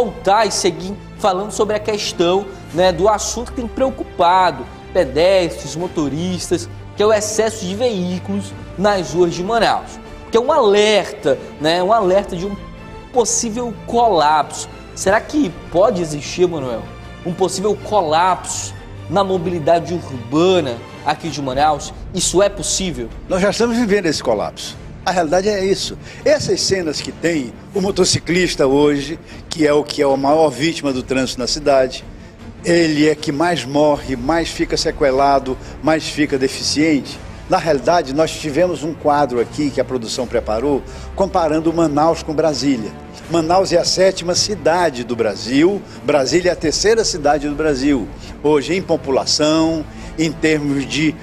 voltar e seguir falando sobre a questão, né, do assunto que tem preocupado pedestres, motoristas, que é o excesso de veículos nas ruas de Manaus. Que é um alerta, né, um alerta de um possível colapso. Será que pode existir, Manuel, um possível colapso na mobilidade urbana aqui de Manaus? Isso é possível? Nós já estamos vivendo esse colapso. A realidade é isso. Essas cenas que tem o motociclista hoje, que é a maior vítima do trânsito na cidade, ele é que mais morre, mais fica sequelado, mais fica deficiente. Na realidade, nós tivemos um quadro aqui que a produção preparou, comparando Manaus com Brasília. Manaus é a 7ª cidade do Brasil, Brasília é a 3ª cidade do Brasil. Hoje, em população, em termos de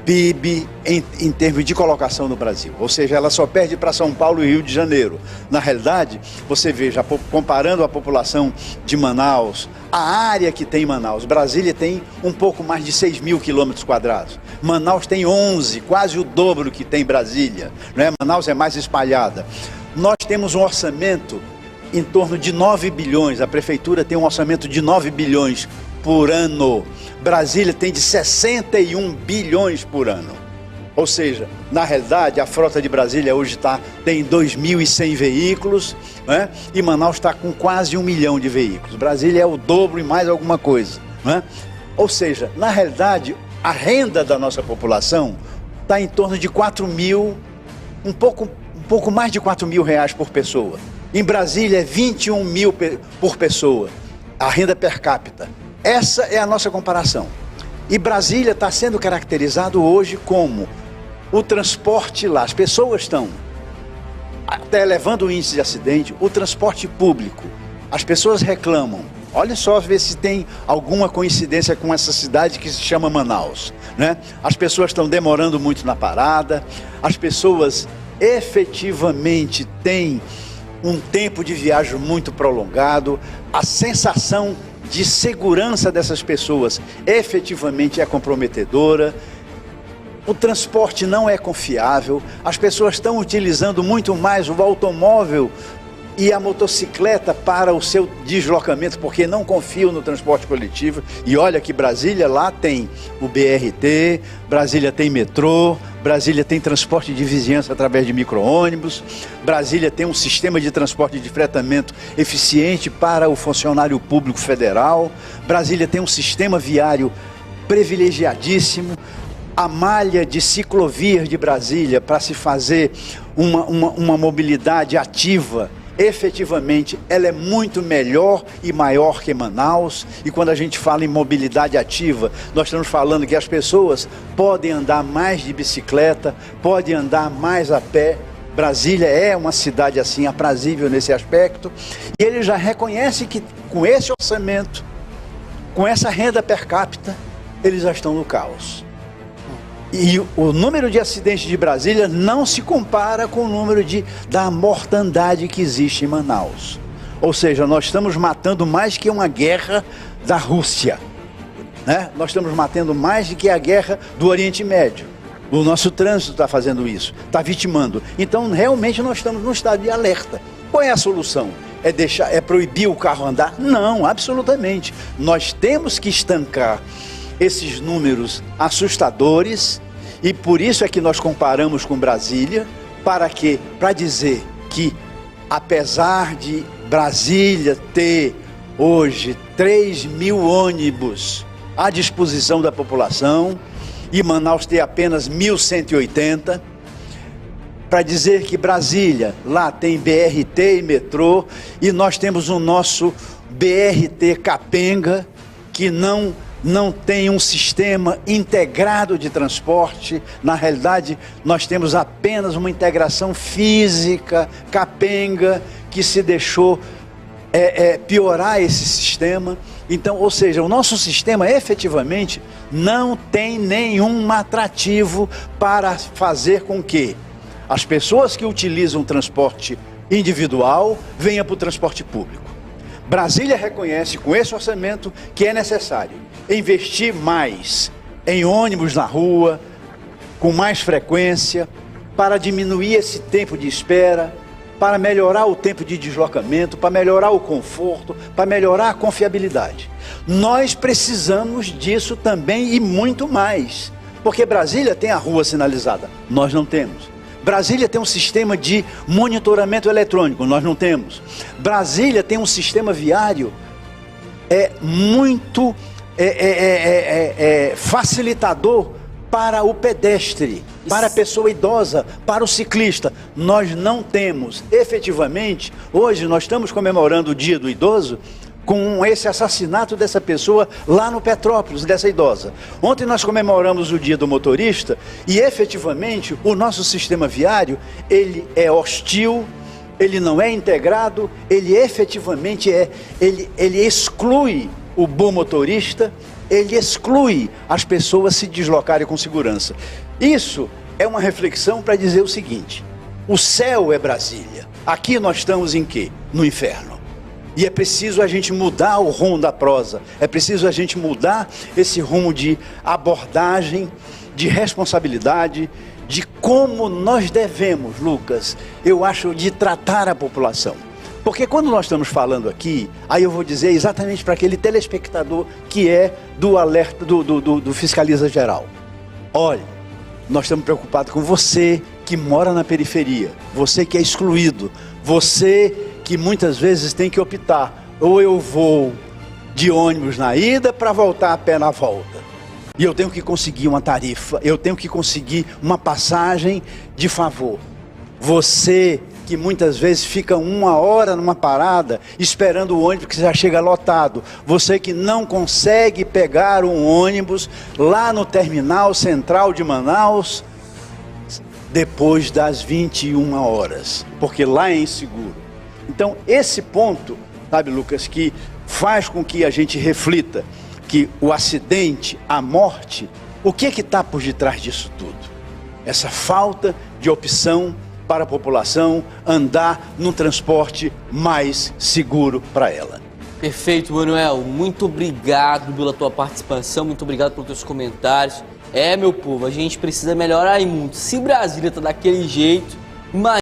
PIB, em termos de colocação no Brasil. Ou seja, ela só perde para São Paulo e Rio de Janeiro. Na realidade, você veja, comparando a população de Manaus, a área que tem Manaus, Brasília tem um pouco mais de 6.000 quilômetros quadrados. Manaus tem 11, quase o dobro que tem Brasília, não é? Manaus é mais espalhada. Nós temos um orçamento em torno de 9 bilhões, a prefeitura tem um orçamento de 9 bilhões por ano. Brasília tem de 61 bilhões por ano. Ou seja, na realidade, a frota de Brasília hoje tem 2.100 veículos, né? E Manaus está com quase 1 milhão de veículos. Brasília é o dobro e mais alguma coisa, né? Ou seja, na realidade, a renda da nossa população está em torno de 4 mil, um pouco mais de 4 mil reais por pessoa. Em Brasília é 21 mil por pessoa, a renda per capita. Essa é a nossa comparação. E Brasília está sendo caracterizado hoje como o transporte lá. As pessoas estão até elevando o índice de acidente, o transporte público. As pessoas reclamam. Olha só, ver se tem alguma coincidência com essa cidade que se chama Manaus, né? As pessoas estão demorando muito na parada, as pessoas efetivamente têm um tempo de viagem muito prolongado, a sensação de segurança dessas pessoas efetivamente é comprometedora, o transporte não é confiável, as pessoas estão utilizando muito mais o automóvel e a motocicleta para o seu deslocamento, porque não confiam no transporte coletivo. E olha que Brasília lá tem o BRT, Brasília tem metrô, Brasília tem transporte de vizinhança através de micro-ônibus, Brasília tem um sistema de transporte de fretamento eficiente para o funcionário público federal, Brasília tem um sistema viário privilegiadíssimo, a malha de ciclovias de Brasília para se fazer uma mobilidade ativa, efetivamente, ela é muito melhor e maior que Manaus. E quando a gente fala em mobilidade ativa, nós estamos falando que as pessoas podem andar mais de bicicleta, podem andar mais a pé. Brasília é uma cidade assim aprazível nesse aspecto. E ele já reconhece que com esse orçamento, com essa renda per capita, eles já estão no caos. E o número de acidentes de Brasília não se compara com o número da mortandade que existe em Manaus. Ou seja, nós estamos matando mais que uma guerra da Rússia, né? Nós estamos matando mais do que a guerra do Oriente Médio. O nosso trânsito está fazendo isso, está vitimando. Então, realmente, nós estamos num estado de alerta. Qual é a solução? É proibir o carro andar? Não, absolutamente. Nós temos que estancar esses números assustadores, e por isso é que nós comparamos com Brasília, para dizer que, apesar de Brasília ter hoje 3.000 ônibus à disposição da população e Manaus ter apenas 1.180, para dizer que Brasília lá tem BRT e metrô, e nós temos o nosso BRT capenga, que não tem um sistema integrado de transporte. Na realidade, nós temos apenas uma integração física, capenga, que se deixou piorar esse sistema. Então, ou seja, o nosso sistema efetivamente não tem nenhum atrativo para fazer com que as pessoas que utilizam o transporte individual venham para o transporte público. Brasília reconhece com esse orçamento que é necessário investir mais em ônibus na rua, com mais frequência, para diminuir esse tempo de espera, para melhorar o tempo de deslocamento, para melhorar o conforto, para melhorar a confiabilidade. Nós precisamos disso também e muito mais, porque Brasília tem a rua sinalizada, nós não temos. Brasília tem um sistema de monitoramento eletrônico, nós não temos. Brasília tem um sistema viário muito facilitador para o pedestre, para a pessoa idosa, para o ciclista. Nós não temos. Efetivamente, hoje nós estamos comemorando o Dia do Idoso com esse assassinato dessa pessoa lá no Petrópolis, dessa idosa. Ontem nós comemoramos o Dia do Motorista e efetivamente o nosso sistema viário, ele é hostil, ele não é integrado, ele efetivamente ele exclui o bom motorista, ele exclui as pessoas se deslocarem com segurança. Isso é uma reflexão para dizer o seguinte: o céu é Brasília, aqui nós estamos em quê? No inferno. E é preciso a gente mudar o rumo da prosa, é preciso a gente mudar esse rumo de abordagem, de responsabilidade, de como nós devemos, Lucas, eu acho, de tratar a população. Porque quando nós estamos falando aqui, aí eu vou dizer exatamente para aquele telespectador que é do alerta do Fiscaliza Geral. Olha, nós estamos preocupados com você que mora na periferia, você que é excluído, você que muitas vezes tem que optar, ou eu vou de ônibus na ida para voltar a pé na volta. E eu tenho que conseguir uma tarifa, eu tenho que conseguir uma passagem de favor. Você que muitas vezes fica 1 hora numa parada esperando o ônibus que já chega lotado. Você que não consegue pegar um ônibus lá no terminal central de Manaus depois das 21 horas, porque lá é inseguro. Então, esse ponto, sabe, Lucas, que faz com que a gente reflita que o acidente, a morte, o que está por detrás disso tudo? Essa falta de opção para a população andar num transporte mais seguro para ela. Perfeito, Manuel. Muito obrigado pela tua participação, muito obrigado pelos teus comentários. Meu povo, a gente precisa melhorar aí muito. Se Brasília está daquele jeito, imagina